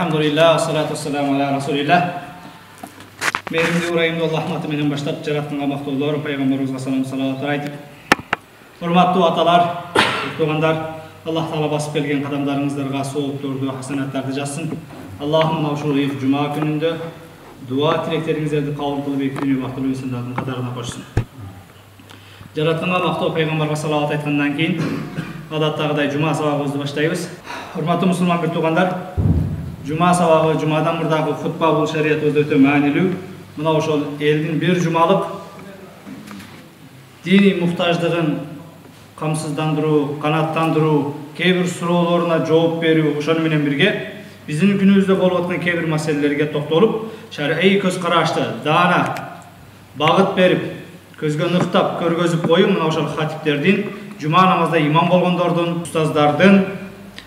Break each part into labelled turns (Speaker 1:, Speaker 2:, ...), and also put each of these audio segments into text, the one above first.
Speaker 1: Elhamdülillah, salatu vesselamu ala Rasulillah. Mehrimli urayımda Allah rahmatı menen başlap jaratkanга maktullar, Peygamberimize salavatlar aytıp. Hurmattуу atalar, tuğandar, Allah Taala basıp kelgen kadamlarınızlarga soğukturdu, hasanatlardı жазсын. Allah'ım mına uşul ıyık cuma gününde dua tilekleringizlerdi kabul kılıp ekibini baktırуу insanların katarına koşsun. Jaratkanга maktуу Peygamberge salavat aytkandan keyin adattagıday cuma sabagыбызды баштайбыз. Hurmatlı Müslüman bir tuğandar, cuma sabagı, cumadan buradagı hutba bul şeriatыбызda ötө maanилүү. Mına ошол элдин bir cumalık dini muhtaçlığın kamsыздандыруу, канааттандыруу, кээ бир суроолоруна жооп берүү, ошону менен бирге биздин күнүбүздө болуп аткан кээ бир маселелерге токтолуп, шар'ий көз карашты, даана, багыт берип, көзгө нуктап, көргөзүп коюу мына ошол хатиптердин, жума намазда имам болгондордун, устаздардын,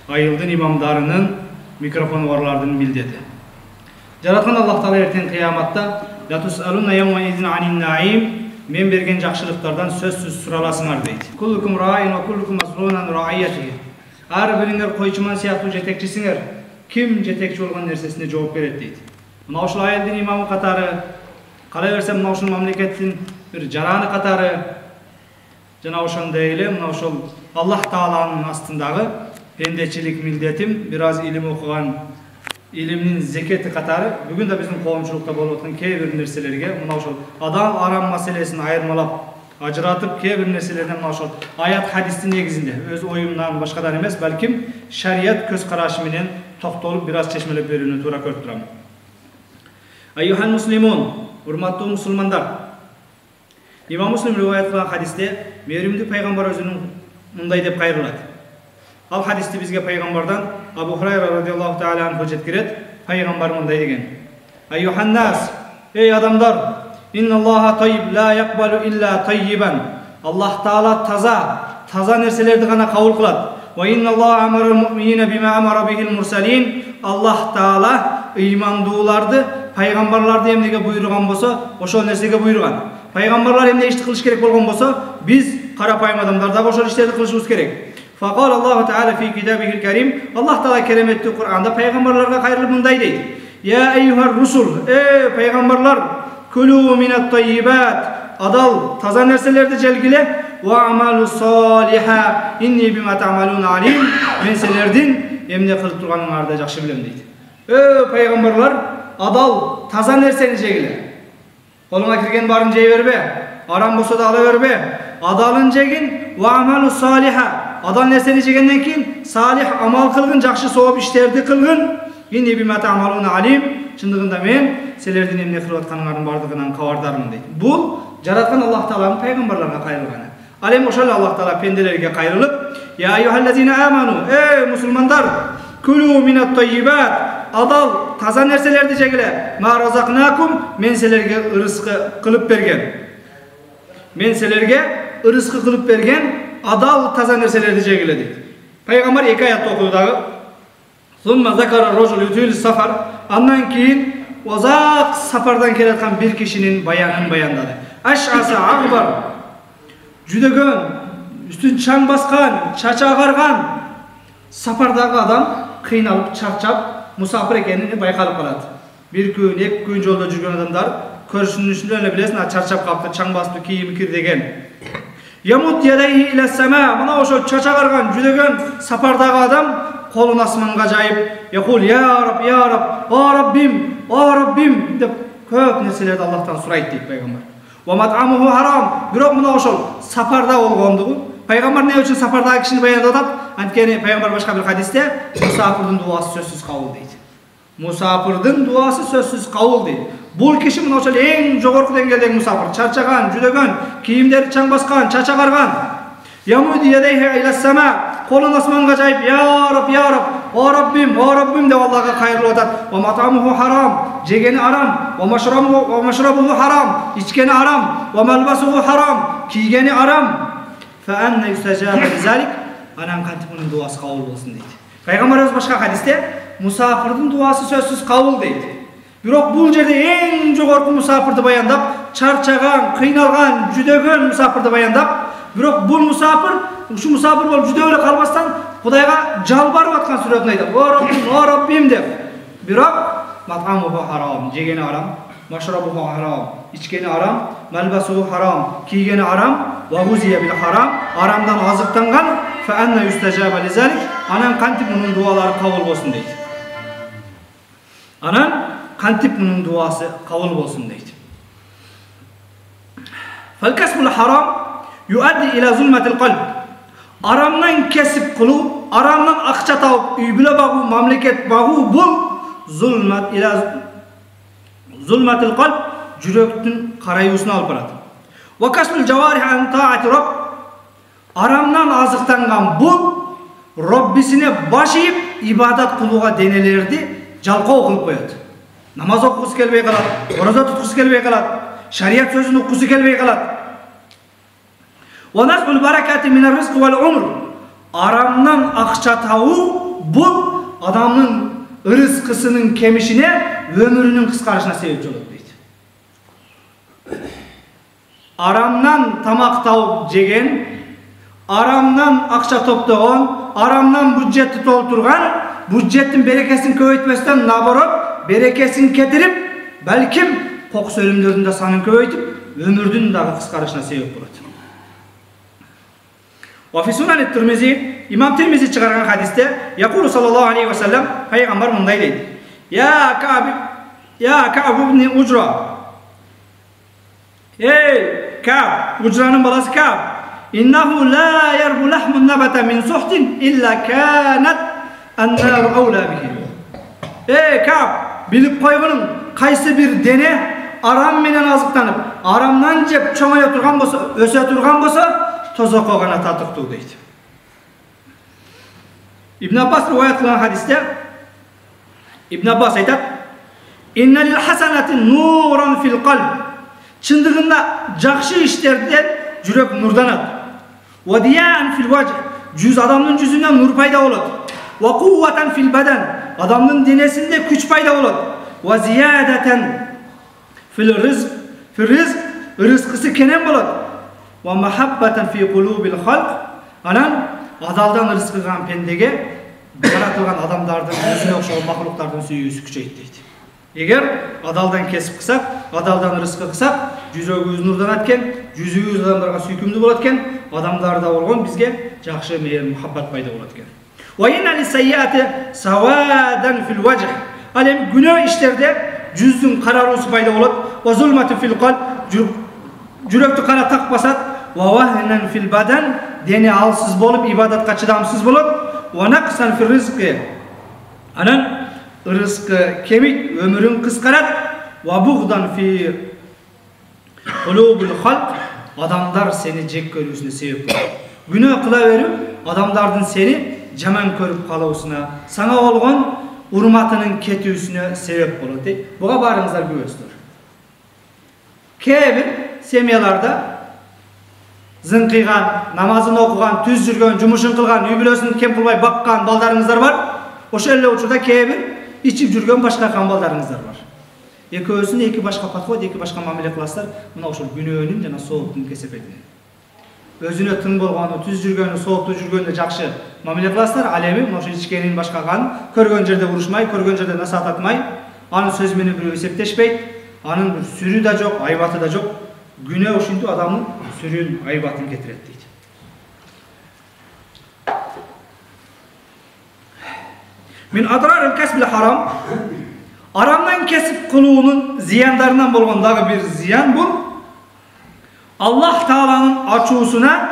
Speaker 1: айылдын имамдарынын, микрофону барлардын милдети. Жараткан Аллах Таала эртең кыяматта «Латус'алунна йаума изин анин наим» мен берген жакшылыктардан сөзсүз сураласыңар дейт. Куллукум раин ва куллукум мас'улун раиятиhi. Ар бириңер койчуман сыяктуу жетекчисиңер. Ким жетекчи болгон нерсесине жооп берет дейт. Мына ушул айылдын имамы катары, калай берсем мына ушул мамлекеттин бир жараны катары, жана ошондой эле мына ушул Аллах Тааланын астындагы пендечилик милдетим, бир аз илим окуган илимнин зекети катары бүгүн да биздин коомчулукта болуп аткан кээ бир нерселерге мына ошол адам арам маселесин айырмалап ажыратып кээ бир нерселерден мына ошол аят хадистин негизинде өз оюмдан башкадан эмес, балким шарият көз карашы менен токтолуп бир аз чечмелеп берүүнү туура көрүп турам. Айюхан муслимун, урматтуу мусулмандар. Имам Муслим риваят кылган хадисте мээримдүү пайгамбар өзүнүн мындай деп кайрылат. Ал хадисти бизге пайгамбардан Абу Хурайра радиаллаху таала анху жеткирет. Пайгамбар мындай деген: Айюханнас, эй адамдар, инналлаха тайиб ла якбалу илля тайибан. Аллах Таала таза нерселерди гана кабыл кылат. Ва инналлаха амарал муъминина бима амара бихил мурсалин. Аллах Таала ыймандууларды, пайгамбарларды эмнеге буйруган болсо, ошол нерсеге буйруган. Пайгамбарлар эмне ишти кылыш керек болгон болсо, биз карапайым адамдар да ошол иштерди кылышыбыз керек. Faqal Allahu Teala fi kitabihil kerim. Allah Teala keremetli Kur'an'da peygamberlerine kayırılıp mınday deydi. Ya eyyuhar rusul, ey peygamberler, kulû minet tayyibat. Adal, taza nerselerde celgile. Ve amalu saliha. İnni bima ta'malun alim. Menselerdin, emne kılıp durganlarında jakşı bilem deydi. Ey peygamberler, adal, taza nerseni celgile. Koluna kirgen barın jey verbe. Aram bolsa da ala verbe. Adalın jegin ve amalu saliha. Adal nerseni jegenden keyin salih amal kılgın, jakşı sowap işlerdi kılgın. Inni bima ta'malun alim. Çındığında men selerden emne kılıp atkanlarının bardığından kavardarmın deydi. Bu jaratkan Allah Taala'nın peygamberlerine kayırılganı. Alem oşal Allah Taala pendelerge kayırılıp, ya eyyuhallezine amanu, ey musulmanlar, kulû minet tayyibat. Adal taza nerselerdi jegile. Ma razaknakum, men selerge ırıskı kılıp bergen. Men selerge ırıskı kılıp bergen adal taza nerselerdi jegile deydi. Peygamber iki ayette okudu dağı. Thumma zakara rajul yutil safar. Andan keyin uzak safardan kelatkan bir kişinin bayanını bayandadı. Aş'asa akbar. Jüdegön, üstün çan baskan, çaça ağargan safardağı adam kıynalıp çarçap musafir ekenini baykalıp kaladı. Bir gün, iki gün yolda жүрген adamlar көршünün üstüne bilesin, çarçap kaptı, çan bastı, kiyimi kirdegen. Yamut yadayhi ila sama. Mına oşo çaça ağargan, jüdegön safardağı adam kolunu asmanga jayıp, yakul ya Rab, ya Rab, o Rabbim, o Rabbim dep köp nerselerdi Allah'tan surayt deyip peygamber. Wa mat'amuhu haram. Birok mına oşol safarda bolgondugu. Peygamber ne üçün safardagi kişini bayandatat? Antkeni peygamber başka bir hadiste musafirdin duası sözsüz kabul deydi. Musafirdin duası sözsüz kabul deydi. Bul kişi mına oşol en jogorku dengeldegi musafir, çarçagan, jüdegön, kiyimleri çaң baskan, çaça ağargan. Yamudi yadayhi ila sama. Kolun asmanga jayıp ya Rab, ya Rab, o Rabbim, o Rabbim de Allah'a kayırlı otat. Ve mat'amuhu haram, jegeni haram, ve maşrabuhu haram, içkeni haram, ve malbasuhu haram, kiygeni haram. Fe enne yüstecâbe bizalik, anan kantipunun duası kabul olsun deydi. Peygamber öz başka hadiste musafirdin duası sözsüz kabul deydi. Birok bul jerde en jogorku musafirdi bayandap, çarçagan, kıynalgan, jüdegön musafirdi bayandap, birok bul musafir, şu musafir bolup juda öyle kalbastan Kudayga jalbarıp atkan suretini aytap. O Rabbim, o Rabbim dep. Бирок мат'амуху харам, жегени арам, машрабуху харам, içkeni арам, малбасуху харам, кийгени арам, ва гузия бил харам, арамдан азыктанган, фа анна юстажаба лизалик, анан кантип мунун дуалары кабыл болсун дейт. Анан кантип мунун дуасы кабыл болсун дейт. Фал касбул харам юадди ила зулматил qalb. Aramdan kesip kılıp, aramdan akça tavıp, üybüle bağu, mamleket bağu bul, zulmatil qalb, cürektün karayusunu alıp aradı. Ve kasbul cavarih an taati Rabb, aramdan azıktangan bul, Rabbisine başlayıp ibadat kılığa denelerdi, jalkao kılıp koyat. Namaz okusu kelbey kalat, oraza tutkusu kelbey kalat, şariat sözünü okusu kelbey kalat. Ve nasbul berekati minel rizq vel umr. Aramdan akça tavu bul adamın rızkısının kemişine ve ömrünün kıskarışına sebep olur deydi. Aramdan tamak tavup jegen, aramdan akça toptoğun, aramdan budjetni tolturgan, budjetin berekesini köpeytmestен naborot, berekesini ketirip, belkim kokus ölümlerin de sanın köpeytip, ömrünün dağı kıskarışına sebep olur. Ve fi sunan Tirmizi, İmam Tirmizi çıkargan hadiste, yakulu sallallahu aleyhi ve sellem, Peygamber bunday deydi. Ya Ka'b ibn Ucra. Ey Ka'b, Ucra'nın balası Ka'b. İnnehu la yerbu lahmun nebete min suhtin illa kânet ennâru avlâ bihi. Ey Ka'b, bilip koygunun kaysı bir dene aram menen azıktanıp, aramdan jep çoğaya turgan bolsa, öse turgan bolsa, tozak ogana tatıktı deydi. İbn Abbas rivayet kılan hadiste İbn Abbas aytat: "İnne lil hasanati nuran fil qalb." Çındığında jakşı işlerden jürek nurdanat. Ve diyan fil vajh. Yüz adamın yüzünden nur payda olur. Ve kuvveten fil beden. Adamın denesinde güç payda olur. Ve ziyadeten fil rizq. Fil rizq rızkısı kenen olur. Ve muhabbeten fi kulubil halq. Anan adaldan rızkı kan pendege yaratılgan adamlardan özüne okşayan mahluklardan süyüsü küçeyt deydi. Eğer adaldan kesip kısak, adaldan rızkı kısak, yüzüğüz nurdan etken, yüzüğüz adamlarga süykümlü bolatken, adamlarda olgan bizge jakşı meher muhabbat payda bolatken. Ve inna lis-sayyiati sawadan fil vajh. Alem günah işlerde yüzün kararusu payda bolat, ve zulmatu fil qalb. Yürekti kara tak basat, ve vahnen fil badan, deni alsız bolup, ibadatga çydamsız bolup, ve naqsan fil rizqi. Anan rızkı kemik, ömrün kıskarat, ve buğdan fi kulubul halq. Adamlar seni jek görүүsüne sebep bolot. Günah kıla verip, adamlardın seni jaman körüp kalabısına, sana olgan urmatının ketүүsüne sebep bolot. Buga barыңızдар göğüstür. Kebir semyalarda zınkıygan, namazını okugan, tüz жүрген, jumuşun kılgan, üybülösün kem kılbay bakkan baldarыңыздар var. Oşo elle uçurda kebir içip жүрген başka kan baldarыңыздар var. Ekөөsүн эки башка подход, эки башка мамиле кыласыздар. Мына ошол күнөөнүн жана сооптун кесепетине. Өзүнө тың болгону, түз жүргөнү, соопту жүргөнү жакшы мамиле кыласыздар. Ал эми мына ошо ичкенин башка кан, көргөн жерде урушмай, көргөн жерде насаат атмай, анын сөзү менен бирөө эсептешпейт. Анын бир сүрү да жок, айбаты да жок. Күнөө ушинтип адамдын сүрүн, айбатын кетирет дейт. Min adraril kasbil haram. Aramdan kesip kılığının ziyanlarından bolgan dagı bir ziyan bu. Allah Taala'nın açuusuna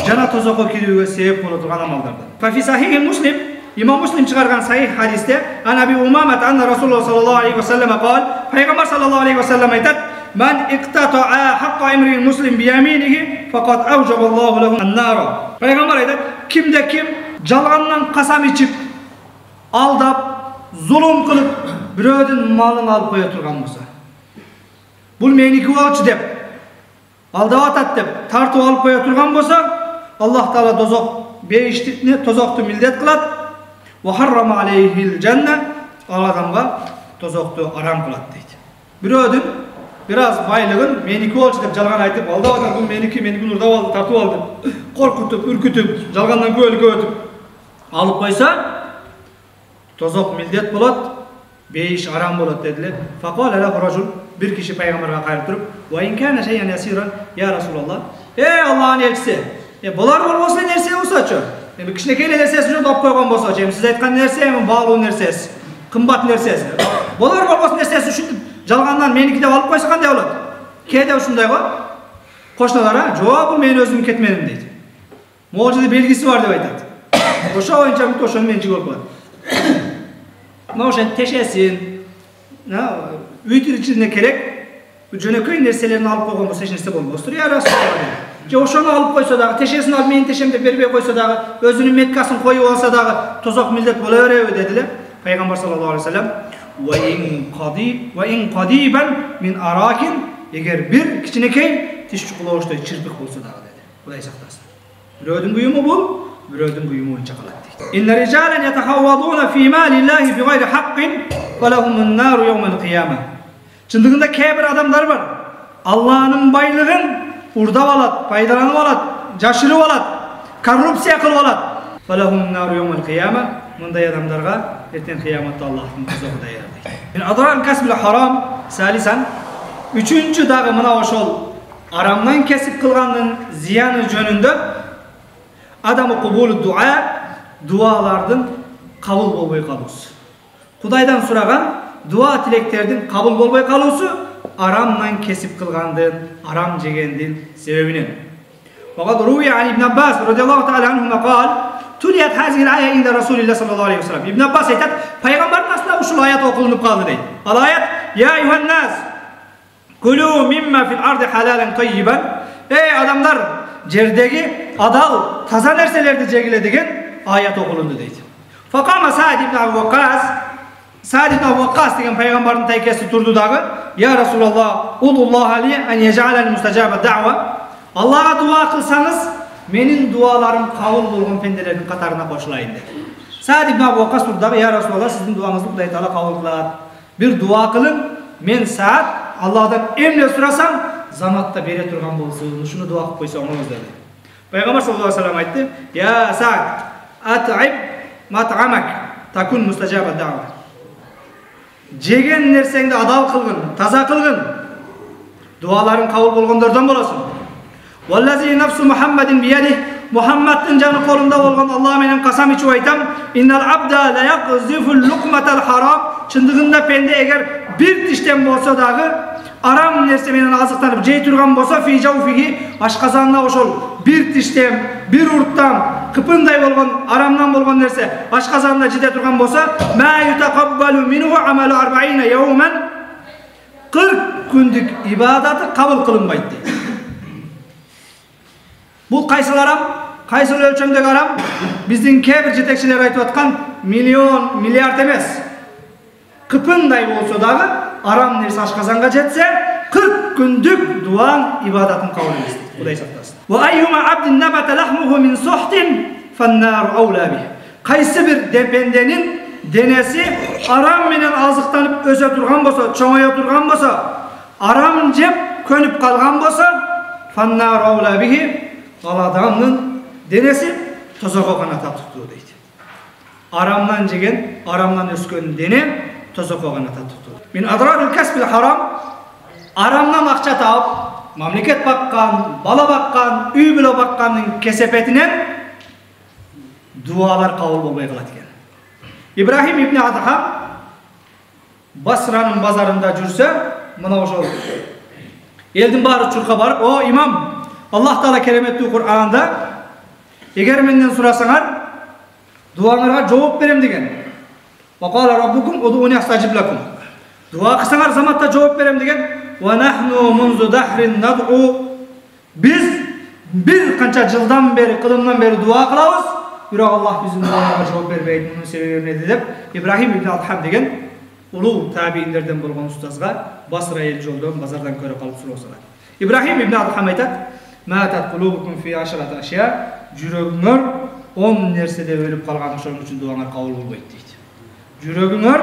Speaker 1: jana tozakka kirүүгө sebep bolot turgan amallardan. Fa fi sahih Muslim, İmam Muslim çıkargan sahih hadiste, an Abi Umamet anna Rasulullah sallallahu aleyhi ve sellem qal, Peygamber sallallahu aleyhi ve sellem aytat: "Men iqtata'a haqqa imri'in muslim bi yaminihi faqad awjaballahu lehu an-nara." Peygamber aytat: "Kimde kim jalgandan kasam içip, aldap, zulüm kılıp birödün malını alıp koya turgan bolsa, bul meniki bolчу dep, aldap atat dep, tartıp alıp koya turgan bolsa, Allah Taala behiştini tozoktu mildet kılat, ve harrama aleyhil cennet, al adamga tozoktu aram kılat deydi. Birödün biraz baylığın meniki bolчу dep jalgan aytıp, aldap atat bu meniki, meniki urdap aldı, tartıp aldı, korkutup, ürkütüp, jalgandan köylü ötüp alıp koysa, tozok mildet bolat, Beyiş aram bolat dediler. Faqala lahu racul, bir kişi peygamberge qayryp turup, "Wa in kana shay'an yasiran ya Rasulullah." Ey Allah'ın elçisi, bular bolsa nerse bolsaçı. Bir kişinekey nersesi jont alып koygan bolsa, siz aytkan nerse bağlуу nersesi, kımbat nersesi. Bolar bolbosun nersesi şu jalgandan meniki de alıp koysa kандай bolat? Kede ушундай го. Koşnalara, "Jo'p, bu men özüm ketmedim" deydi. Mo'jizade belgisi var dep aytadi. Oşa boyunca bu oşonu men jigip koyat. Moşen teşesin. Ütür içinde kerek. Jönököy nerselerini alıp koygan bolsa, hiç nerse bolmostur ya Rasulullah. Je oşonu alıp koysa dagı, teşesini alıp menin teşemde berbey koysa dagı, özünün Mekkaсын koyup alsa dagı, tozak millet bola berebe dediler. Peygamber sallallahu aleyhi ve sellem, "Ve in qadiban min arakin", eger bir kiçinekey tiş çukuloğuştoy çırpık bolsa dagı dedi. Kuday saktasın. Bireudun buyumu bu, bireudun buyumu oyunca kalat deydi. "İnne ricalen yetahawwaduna fi malillahi bi gayri haqqin ve lehumun naru yawmal kıyamah." Çındığında kebir adamlar var. Allah'ın baylığın urdap alat, paydalanıp alat, jaşırıp alat, korrupsiya kılıp alat. Ve lehumun naru yawmal kıyamah. Bunday adamlarga erten kıyamatda Allah'ın tuzoğu dayar deydi. "Min adrar kasbil haram", salisan, üçüncü dağı mına oşol aramdan kesip kılganın ziyanı jönündө adamı kubulu dua, dualardın kabul bolboy kalusu. Kudaydan suragan dua tileklerden kabul bolboy kalusu aramdan kesip kılgandın, aram jegendin sebebinin. Fakat ruviye an İbn Abbas radıyallahu ta'ala anhuma kal, "Tuliyat hazil aya inde Resulullah sallallahu aleyhi ve sellem." İbn Abbas aytat, Peygamberin aslında uşul ayet okulunup kaldı deydi. Al ayet, "Ya eyyuhan nas, kulu mimma fil ardi halalen tayyiban." Ey adamlar, jerdegi adal, taza nerselerdi jegile degen ayet okulundu deydi. Fakama Sa'd ibn Abi Waqqas, Sa'd ibn Abi Waqqas degen peygamberin taykesi turdu dagı, "Ya Resulullah, udullah li en yec'aleni mustacabe da'va." Allah'a dua kılsanız, menin dualarım kabul bolgon pendelerin katarına koşulayın dedi. Sa'd ibn Abi Waqqas turdu dagı, "Ya Resulullah, sizin duanızı Huday Taala kabul kılar. Bir dua kılın, men Sa'd Allah'tan emne surasam, zamatta bere turgan bolsun, şunu dua kılıp koysanız" dedi. Peygamber sallallahu aleyhi ve sellem aytdı, "Ya Sa'd, at'ib mat'amak takun mustacabe da'va." Jegen nersengde adal kılgın, taza kılgın. Duaların kabul bolgonlardan bolasın. "Vallazi nafsu Muhammedin biyadih", Muhammed'in canı kolunda bolgon Allah menen kasam içip aytam, "İnnal abda la yaqziful luqmatal haram." Çındığında pende eğer bir dişten bolsa dağı aram nerse menen azıktanıp jey turgan bolsa, fi jawfihi, aşkazanına oşol bir dişten, bir urttan kıpınday bolgon, aramdan bolgon nerse aşkazanına jide turgan bolsa, "Ma yutaqabbalu minhu amalu 40 yawman." 40 gündük ibadatı kabul kılınbaydı. Bu kaysyl aram, kaysyl ölçömdeki aram, bizdin kebir jetekçiler aytıp atkan milyon, milyard emes. Kıpınday bolsa dağı aram nerse aşkazanga jetse 40 gündük duan ibadatın kabul edildi. Kuday saktasın. "Ve ayyuma abdin nabata lahmuhu min suhtin fannar awla bih." Kaysı bir dependenin denesi aram menen azıktanıp öse turgan bolsa, çoğaya turgan bolsa, aram jep könüp kalgan bolsa, fannar awla bih, al adamın denesi tozogo gana tatıktı deydi. Aramdan jegen, aramdan öskön dene tozogo gana tatıktı. "Min adraril kasbil haram", aramdan akça tap, mamleket bakkan, bala bakkan, üy bilo bakkanın kesepetinen dualar kabul bolbay kalat eken. İbrahim ibn Adham Basra'nın bazarında jürse, mına oşol eldin bari çurka barıp, "O imam, Allah Taala keremetli Kur'an'da eger menden surasaňar, duaňarga jogap berem" degen. "Wa qala rabbukum ud'uni astajib lakum." Dua kılsaňar zamatta jogap berem degen. "Wa nahnu munzu dahrin nad'u." Biz bir kança jıldan beri, kılımdan beri dua kılabız. Biroq Allah bizim dualarga jogap berbeýdi. Bunun sebebi ne dep İbrahim ibn Adham degen ulug tabiinlerden bolgan ustazga Basra el joldan, bazardan köre kalıp surasalar. İbrahim ibn Adham aytat, "Matat qulubukum fi 10 aşya." Jüregiňer 10 nersede ölüp kalgan şonuň üçin duaňar kabul bolboýt deydi. Jüregiňer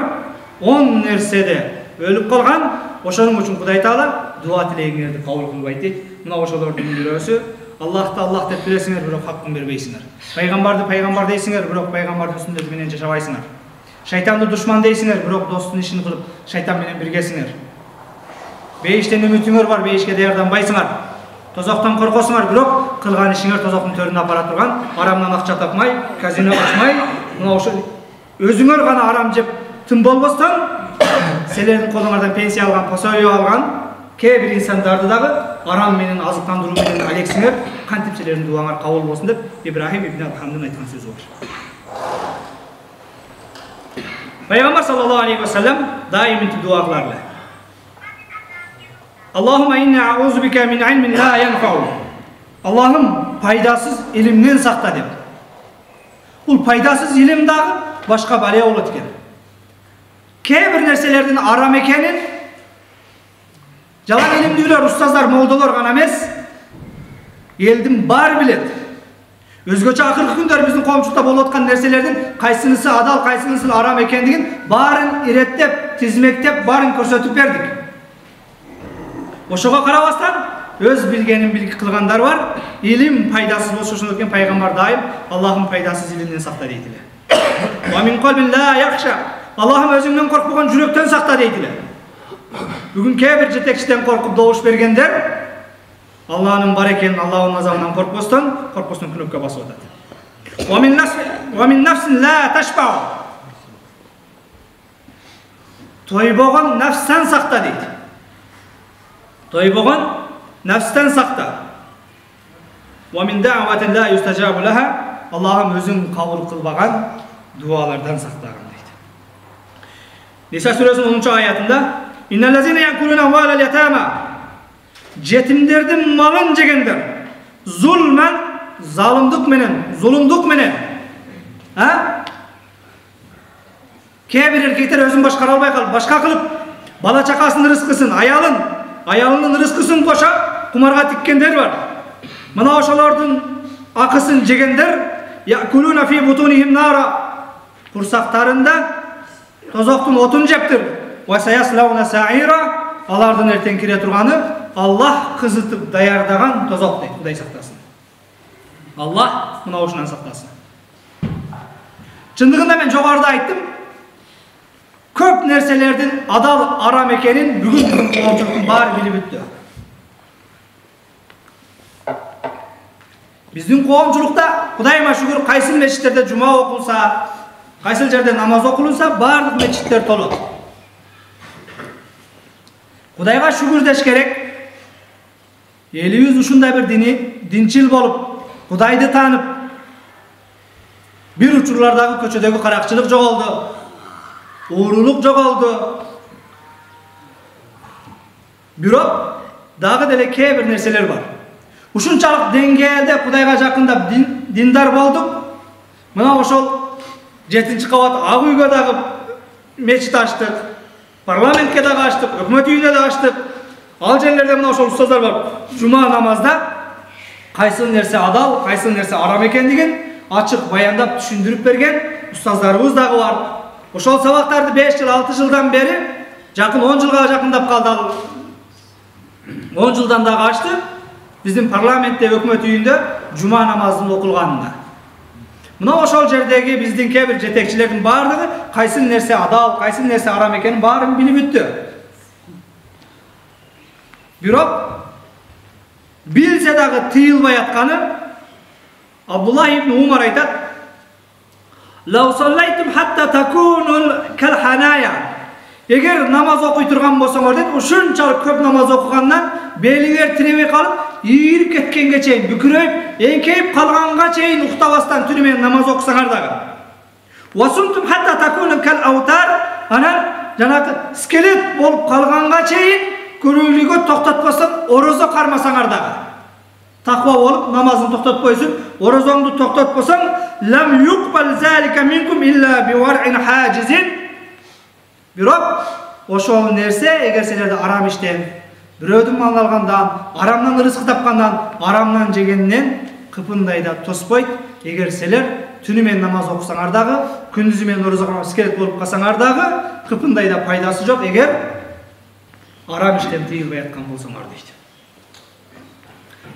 Speaker 1: 10 nersede ölüp kalgan, oşonuň üçin Hudaý Taala dua tilegiňerdi kabul kılbaýt deydi. Muna oşolordyň birösü, Allah'ta Allah dep bilesiňer, birok hakkyn berbeýsiňer. Peygamberdi peygamber deýsiňer, birok peygamberdiň sünneti menen jaşabaýsiňer. Шайтанды душман дейсиңер, бирок достун ишин кылып, шайтан менен биргесиңер. Бейиштен үмүтүңөр бар, бейишке даярданбайсыңар. Тозоктон коркосуңар, бирок кылган ишиңер тозоктун төрүнө апара турган, арамдан акча тапмай, казино ачмай, мына ошо өзүңөр гана арам жеп тым болбостон, силердин колуңардан пенсия алган, пособие алган кээ бир инсандарды дагы арам менен азыктандыруу менен алексиңер, кантип силердин дуаңар кабыл болсун деп Ибрахим ибн Адхамдын айткан сөзү бар. Пайгамбар саллаллаху алейхи ва саллям дайым интип дуа кыларлы. Аллахумма инни аузу бика мин илмин ла янфау. Аллахым пайдасыз илимден сакта деп. Бул пайдасыз илим дагы башка балия болот экен. Кээ бир нерселердин арам экенин жалаң илимдүүлөр, устаздар, молдолор гана эмес, элдин баары билет. Өзгөчө акыркы күндөр биздин коомчулукта болуп аткан нерселердин кайсынысы адал, кайсынысы арам экендигин баарын иреттеп, тизмектеп, баарын көрсөтүп бердик. Ошого карабастан өз билгенин билги кылгандар бар. Илим пайдасыз болсо ошондон кийин пайгамбар дайым Аллахым пайдасыз илимден сакта дейтиле. Ва мин калбин ла яхша. Аллахым өзүңдөн коркпогон жүрөктөн сакта дейтиле. Бүгүн кээ бир жетекчиден коркуп добуш бергендер Аллахнын бар экенин, Аллахнын азабынан коркпостон күнөккө басып атат. Ва мин нафсин ла ташбау. Тойбогон нафстан сакта дейт. Тойбогон нафстан сакта. Ва мин даъватин ла юстажабу лаха. Аллахым өзүң кабыл кылбаган дуалардан сактаган дейт. Ниса сүрөсүнүн 10-чу аятында иннеллазина якулуна амвалал ятама. Жетимдердин малын жегендер zulmen, zulumduk menen. Kээ бир эркектер өзүн башкара албай калып, башка кылып, бала чакасынын рызкысын, аялынын рызкысын коша кумарга тиккендер бар. Мына ошолордун акысын жегендер якулуна фи бутунихим нара. Курсактарында тозоктун отун жептир. Ва саяслауна саира. Алардын эртең кире турганы Аллах кызытып даярдаган тозок дейт. Кудай сактасын. Аллах мына ушунан сактасын. Чындыгында мен жогоруда айттым. Көп нерселердин адал арам экенин бүгүн коомчулуктун баары билип бүттү. Биздин коомчулукта Кудайга шүгүр кайсы мечиттерде жума окулса, кайсы жерде намаз окулунса, баардык мечиттер толот. Кудайга шүгүр деш керек. Элибиз ушундай бир динчил болуп, Кудайды таанып, бир учурлардагы көчөдөгү каракчылык жоголду, уурулук жоголду. Бирок дагы деле кээ бир нерселер бар. Ушунчалык деңгээлде Кудайга жакындап диндар болдук. Мына ошол 7-кабат ак үйгө дагы мечит ачтык, парламентке дагы ачтык, өкмөт үйүнө дагы ачтык. Ал жерлерде мына ошол устаздар бар. Жума намазда кайсы нерсе адал, кайсы нерсе арам экендигин ачык баяндап түшүндүрүп берген устаздарыбыз дагы бар. Ошол сабактарды 5 жыл, 6 жылдан бери, жакын 10 жылга жакындап калды. 10 жылдан дагы ачты. Биздин парламентте, өкмөт үйүндө жума намазынын окулганында. Мына ошол жердеги биздин кээ бир жетекчилердин баардыгы кайсы нерсе адал, кайсы нерсе арам экенин баарын билип бүттү. Бирок билсе дагы тыйылбай атканы Абдуллах ибн Умар айтат: "Лау саллайтум хатта такунул калханая." Эгер намаз окуй турган болсоңор дейт, ушунчалык көп намаз окугандан белиңер тиребей калып, ийирип кеткенге чейин, бүкүрөйүп, эңкейип калганга чейин уктабастан түнү менен намаз окусаңар дагы. "Васунтум хатта такунул кал аутар." Анан жанагы скелет болуп калганга чейин көрүүлүгө токтотпостон орозо кармасаңар дагы. Таква болуп намазын токтотпойсуң, орозоңду токтотпосоң, "Лам юкбал залика минкум илля биwar'in hajizin." Бирок ошол нерсе эгер силерде арам иштен, бирөөдүн малын алгандан, арамдан рызык тапкандан, арамдан жегенден кыпындайда тоспойт. Эгер силер түнү менен намаз окусаңар дагы, күндүзү менен орозо кармап скелет болуп калсаңар дагы кыпындайда пайдасы жок, эгер арам иштен тыйылбай аткан болсоңор дейт.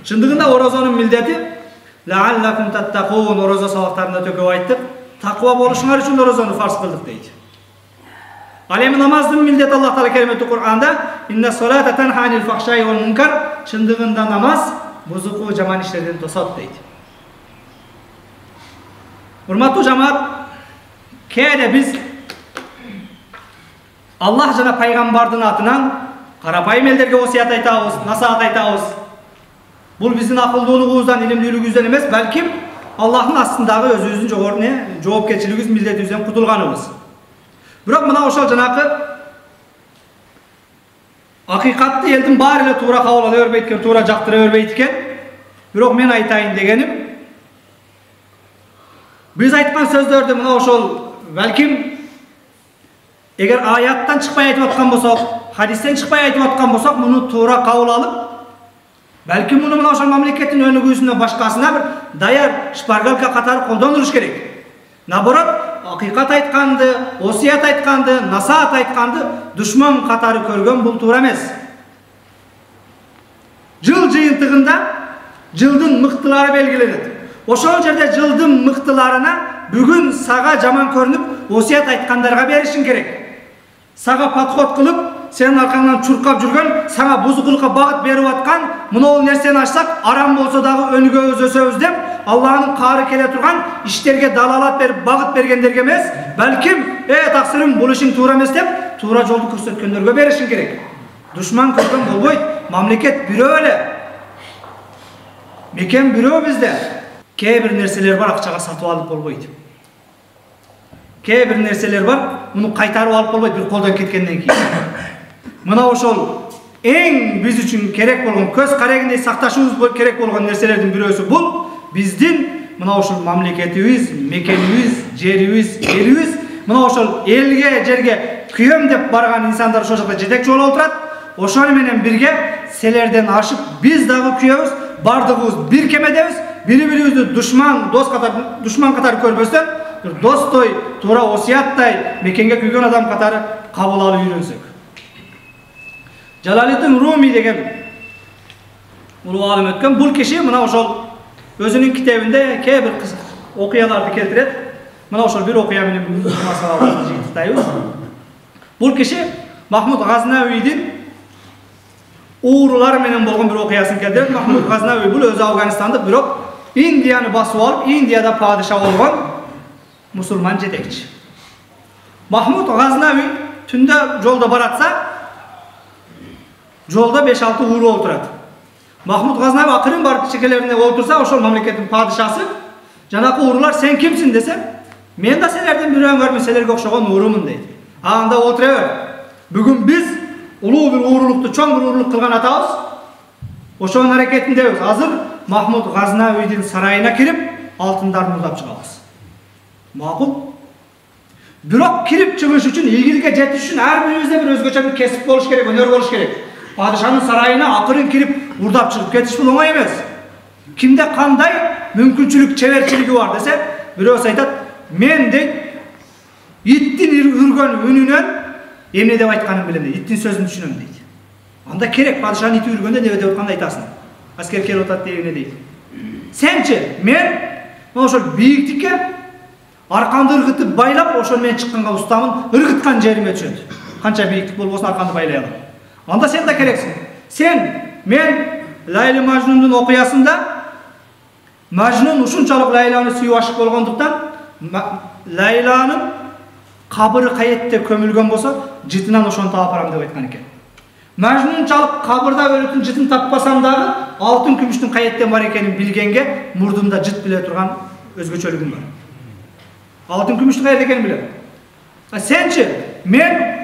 Speaker 1: Чындыгында орозонун милдети лааллакум таттакун, орозо сабактарында төкөп айттык, таква болушуңар үчүн орозону фарз кылдык дейт. Al endi namazdın milleti Allah Taala kerimeti Kur'anda inna salata tanha anil fahşai vel munkar, çındığında namaz buzuku jaman işlerden tosat deydi. Hurmatlı cemaat, kayda biz Allah jana paygambardın atынан karapayım elderge osiyat aytabız, nasihat aytabız. Bul bizin akıllılığımızdan, ilimliliğimizden emas, balkim Allah'ın aslındağı özümüzün жоопкерчилигибиз, милдетибизден кутулганыбыз. Бирок мына ошол жанакы акыйкатты элдин баары эле туура кабыл ала бербейт экен, туура жактыра бербейт экен. Бирок мен айтайын дегеним, биз айткан сөздөрдү мына ошол балким эгер аяттан чыкпай айтып аткан болсок, хадистен чыкпай айтып аткан болсок, муну туура кабыл алып, балким муну мына ошол мамлекеттин өнүгүүсүнө башкасына бир даяр шпаргалка катары колдонулуш керек. Наоборот, акыйкат айтканды, осият айтканды, насаат айтканды душман катары көргөн бул туура эмес. Жыл жыйынтыгында жылдын мыктылары белгиленет. Ошол жерде жылдын мыктыларына бүгүн сага жаман көрүнүп, осият айткандарга беришиң керек. Сага подход кылып, сенин аркаңдан чуркап жүргөн, сага бузукулукка багыт берип аткан, мынол нерсени ачсак, арам болсо дагы өнүгөбүз, өсөбүз деп, Аллахтын каары келе турган иштерге далалат берип, багыт бергендерге эмес, балким, таксырым бул ишиң туура эмес деп, туура жолду көрсөткөндөргө беришиң керек. Душман көргөн болбойт, мамлекет бирөө эле. Мекен бирөө бизде. Кээ бир нерселер бар, акчага сатып алып болбойт. Кээ бир нерселер бар, муну кайтарып алып болбойт бир колдон кеткенден кийин. Мына ошол эң биз үчүн керек болгон, көз карегиндей сакташыбыз керек болгон нерселердин бирөөсү бул биздин мына ошол мамлекетибиз, мекенибиз, жерибиз, элибиз, мына ошол элге, жерге күйөм деп барган инсандар ошол жакта жетекчи болуп турат. Ошол менен бирге селерден ашып биз дагы күйөбүз, бардыгыбыз бир кемедебиз, бири-бирибизди душман катары көрбөстөн, бир достой, туура осияттай, мекенге күйгөн адам катары кабыл алып үйрөнсөк. Жалалиддин Руми деген улуу алым өткөн, бул киши мына ошол өзүнүн китебинде кээ бир окуяларды келтирет. Мына ошол бир окуя менен масаланы жыйынтыктайбыз. Бул киши Махмуд Газнавийдин уурулар менен болгон бир окуясын келтирет. Махмуд Газнавий бул өзү Афганистандык, бирок Индияны басып алып, Индияда падыша болгон мусулман жетекчи. Махмуд Газнавий түндө жолдо баратса, жолда 5-6 ууру болуп турат. Махмуд Газнавий акырын барып чекелерине отурса, ошол мамлекеттин падышасы, жанакы уурулар сен кимсиң десе, мен да силердин бирөөңөрмүн, силерге окшогон уурумун дейт. Анда отура бер. Бүгүн биз улуу бир уурулукту, чоң бир уурулук кылган атабыз. Ошонун аракетиндебиз. Азыр Махмуд Газнавийдин сарайына кирип, алтындарын urdап чыгабыз. Макул. Бирок кирип чыгыш үчүн, ийгиликке жетиш үчүн ар бирибизде бир өзгөчө бир кесип болуш керек, өнөр болуш керек. Падышанын сарайына акырын кирип, urdап чыгып кетиш бул оңой эмес. Кимде кандай мүмкүнчүлүк, чеберчилиги бар десе, бирөөсү айтат, мен дейт, иттин үргөн үнүнөн эмне деп айтканын билем дейт, иттин сөзүн түшүнөм дейт. Анда керек, падышанын ити үргөндө деп атканда айтасың. Аскер келип атат дегене дейт. Сенчи, мен ошол бийиктикке арканды ыргытып байлап, ошол менен чыкканга устамын, ыргыткан жериме түшөт. Канча бийиктик болбосун арканды байлай алам. Анда сен да керексиң. Сен, мен Лайли Мажнундун окуясында Мажнун ушунчалык Лайланы сүйүп ашык болгондуктан Лайланын кабыры каетте көмүлгөн болсо, жытынан ошону таап барам деп айткан экен. Мажнунчалык кабырда өлүтүн жытын таппасам дагы, алтын күмүштүн каеттен бар экенин билгенге мурдумда жыт биле турган өзгөчөлүгүм бар. Алтын күмүштүн каерде экенин билем. Сенчи, мен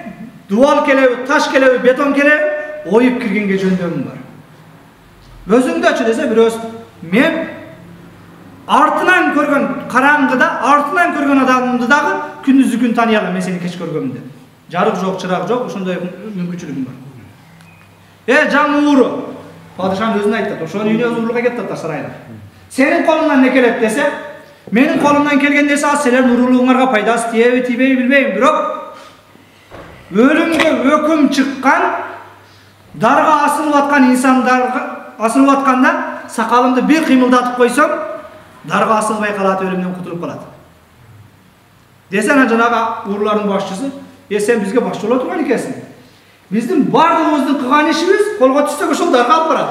Speaker 1: дуал келеби, таш келеби, бетон келеби, оюп киргенге жөндөмүм бар. Өзүңдөчү десе бирөөсү, мен артынан көргөн караңгыда, артынан көргөн адамды дагы күндүзү күн тания алам, мен сени кеч көргөмүн деп. Жарык жок, чырак жок, ошондой мүмкүнчүлүгүм бар. Жаңы ууру, падышанын өзүнө айтат, ошонун үйүнө уурулукка кетип атат сарайына. Сенин колуңдан не келет десе, менин колумдан келген нерсе аз, силердин уурулугуңарга пайдасы тиеби, тийбейби билбейм, бирок өлүмгө өкүм чыккан, дарга асылып аткан инсандарга асылып атканда сакалымды бир кыймылдатып койсом, дарга асылбай калат, өлүмдөн кутулуп калат. Десе, жанагы уурулардын башчысы, Sen bizge başçı ola turgan ekенсиң. Биздин бардыгыбыздын кылган ишибиз колго түшсө ошол дарга алып барат.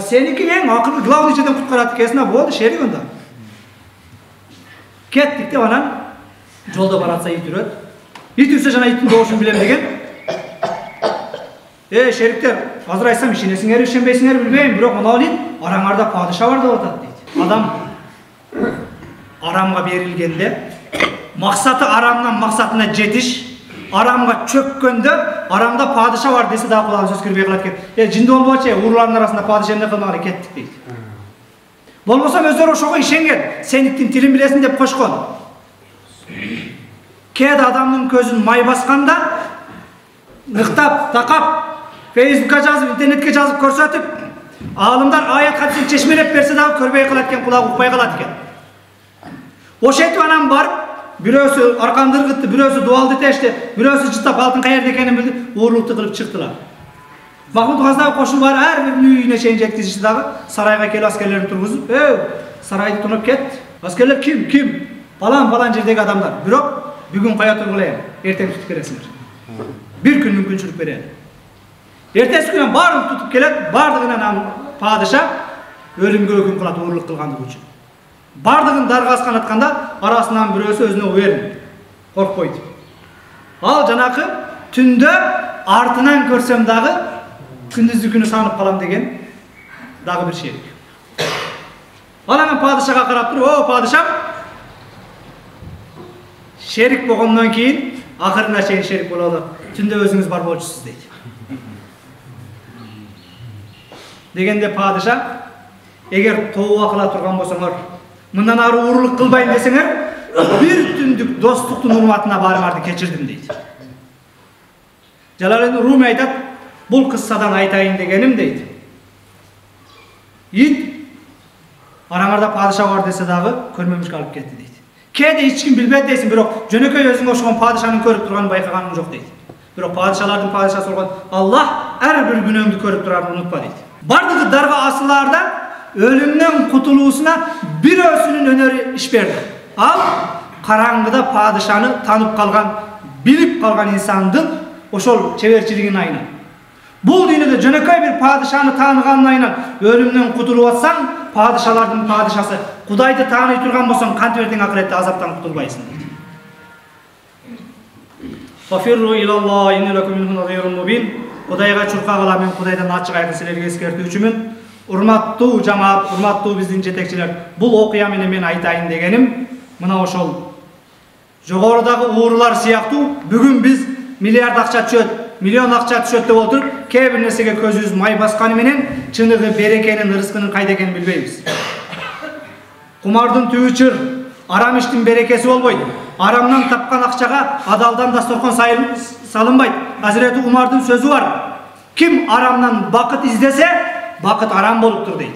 Speaker 1: Сеники эң акыркы главный жерден куткарат экенсиң, болду шерик онда. Кеттик деп анан жолдо баратса ит үрөт. Ит үрсө жана иттин добушун билем деген. Шериктер, азыр айтсам ишенесиңер, ишенбейсиңер билбейм, бирок мына ит араңарда падыша бар деп атат дейт. Адам арамга берилгенде максаты арамдан максатына жетиш, арамга чөккөндө арамда падыша бар десе да Кудай сөз кирбей калат экен. Жинди болбочу, урлардын арасында падыша эмне кылмагыла кеттик дейт. Болбосо өздөрү ошого ишенген, сен иттин тилин билесиң деп кошкон. Кээ адамдын көзүн май басканда ныктап, такап, Facebook'a жазып, интернетке жазып көрсөтүп, алымдар аят хадисин чешмелеп берсе дагы көрбөй калат экен, кулак укпай калат экен. Ошентип анан барып, бирөөсү аркандыргытты, бирөөсү дуалды тешти, бирөөсү жыттап алтын каерде экенин билди, уурлукту кылып чыктылар. Махмуд Газдаев кошун бар ар биринин үйүнө чейин жеткизишти дагы, сарайга келип аскерлерин тургузуп, сарайды тонуп кет. Аскерлер ким? Балан жердеги адамдар. Бирок бүгүн кая тургула, эртең тутуп бересиңер. Bir gün мүмкүнчүлүк берет. Эртеси күнү баарын тутуп келет, бардыгынан падыша өлүмгө өкүм кылат уурлук кылгандыгы үчүн. Бардыгын дарга аскан атканда арасынан бирөөсү өзүнө уверен, коркпойт. Ал жанакы түндө артынан көрсөм дагы күндүздү күнү санып калам деген дагы бир шерик. Ал анан падышага карап туруп, "О, падышам, шерик болгондон кийин акырына чейин шерик бололу. Түндө өзүңүз бар болчусуз" дейт. Дегенде падыша, эгер тооба кыла турган болсоңор, мындан ары уурлук кылбайм десеңер, бир түндүк достуктун урматына барыңарды кечирдим дейт. Жалаледдин Руми айтат, бул кыссадан айтайын дегеним дейт. Ит араңарда падыша бар десе дагы көрмөмүшкө алып кетти дейт. Кээде эч ким билбейт дейсиң, бирок жөнөкөй өзүңө окшогон падышанын көрүп турганын байкаганым жок дейт. Бирок падышалардын падышасы болгон Аллах ар бир күнөөңдү көрүп турарын унутпа дейт. Бардыгы дарга асыларда өлүмдөн кутулуусуна бирөөсүнүн өнөрү иш берди. Ал караңгыда падышаны танып калган, билип калган инсандын ошол чеберчилигин айынан. Бул дүйнөдө жөнөкөй бир падышаны тааныганын айынан өлүмдөн кутулуп атсаң, падышалардын падышасы Кудайды тааный турган болсоң, кантип акыретте азаптан кутулбайсың дейт. Фафирру илаллах инна лакум минху надирун мубин. Кудайга чуркагыла, мен Кудайдан ачык айкын силерге эскертүүчүмүн. Урматтуу жамаат, урматтуу биздин жетекчилер, бул окуя менен мен айтайын дегеним мына ошол жогорудагы уурлар сыяктуу бүгүн биз миллиард акча түшөт, миллион акча түшөт деп отуруп, кээ бир нерсеге көзүбүз май басканы менен чыныгы берекенин, ырыскынын кайда экенин билбейбиз. Кумардын түбү чыр, арам иштин берекеси болбойт. Арамдан тапкан акчага адалдан дасторкон салынбайт. Азирети Умардын сөзү бар. Ким арамдан бакыт издесе, бакыт арам болуптур дейт.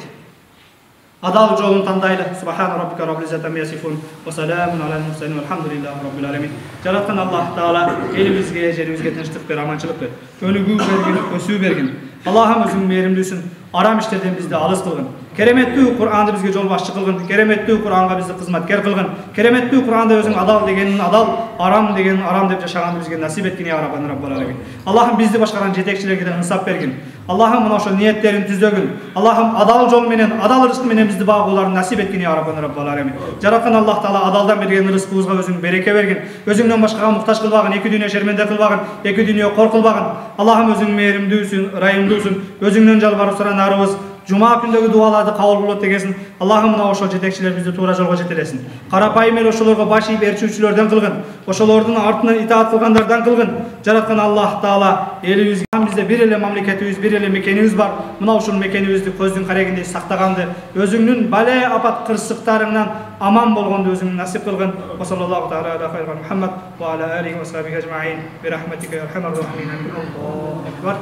Speaker 1: Адал жолун тандайлы. Субхана раббика раббил иzzati amma yasifun ва саламун алал мурсалин валхамдулиллахи раббил аламин. Жараткан Аллах Таала элибизге, жерибизге тынчтык бер, аманчылык бер. Өнүгүү бергин, өсүү бергин. Аллахым өзүң мээримдүүсүн, арам иштерден бизди алыс кылгын. Кереметтүү Кур'анды бизге жол башчы кылгын. Кереметтүү Кур'анга бизди кызматкер кылгын. Кереметтүү Кур'анда өзүң адал дегенин адал, арам дегенин арам деп жашаганды бизге насип эткин я Раббал аламин. Аллахым бизди башкарган жетекчилерге да инсап бергин. Аллахым мына ошо ниеттерин түзөгүн. Аллахым адал жол менен, адал рызык менен бизди багууларын насип эткин я Раббал аламин. Жараткан Аллах Таала адалдан берген рызкыбызга өзүң береке бергин. Өзүңдөн башкага муктаж кылбагын, эки дүйнө шерменде кылбагын, эки дүйнө кор кылбагын. Аллахым өзүң мээримдүүсүн, райымдуусун, өзүңдөн жалбарып суранарыбыз Жума күндөгү дуаларды кабыл кылып дегенсин. Аллахым мына ошол жетекчилер бизди туура жолго жетелесин. Карапайым эле ошолорго баш ийип эрчүүчүлөрдөн кылгын. Ошолордун артынан итаат кылгандардан кылгын. Жараткан Аллах Таала элибизге, бизде бир эле мамлекетибиз, бир эле мекенибиз бар. Мына ушул мекенибизди көздүн карегиндей сактаганды, өзүңнүн бале апат кырсыктарыңнан аман болгонду өзүң насип кылгын. Ва саллаллаху таала аля хайран Мухаммад ва аля алихи ва сахбихи ажмаин. Би рахматика я архамар рахимин. Аллаху акбар.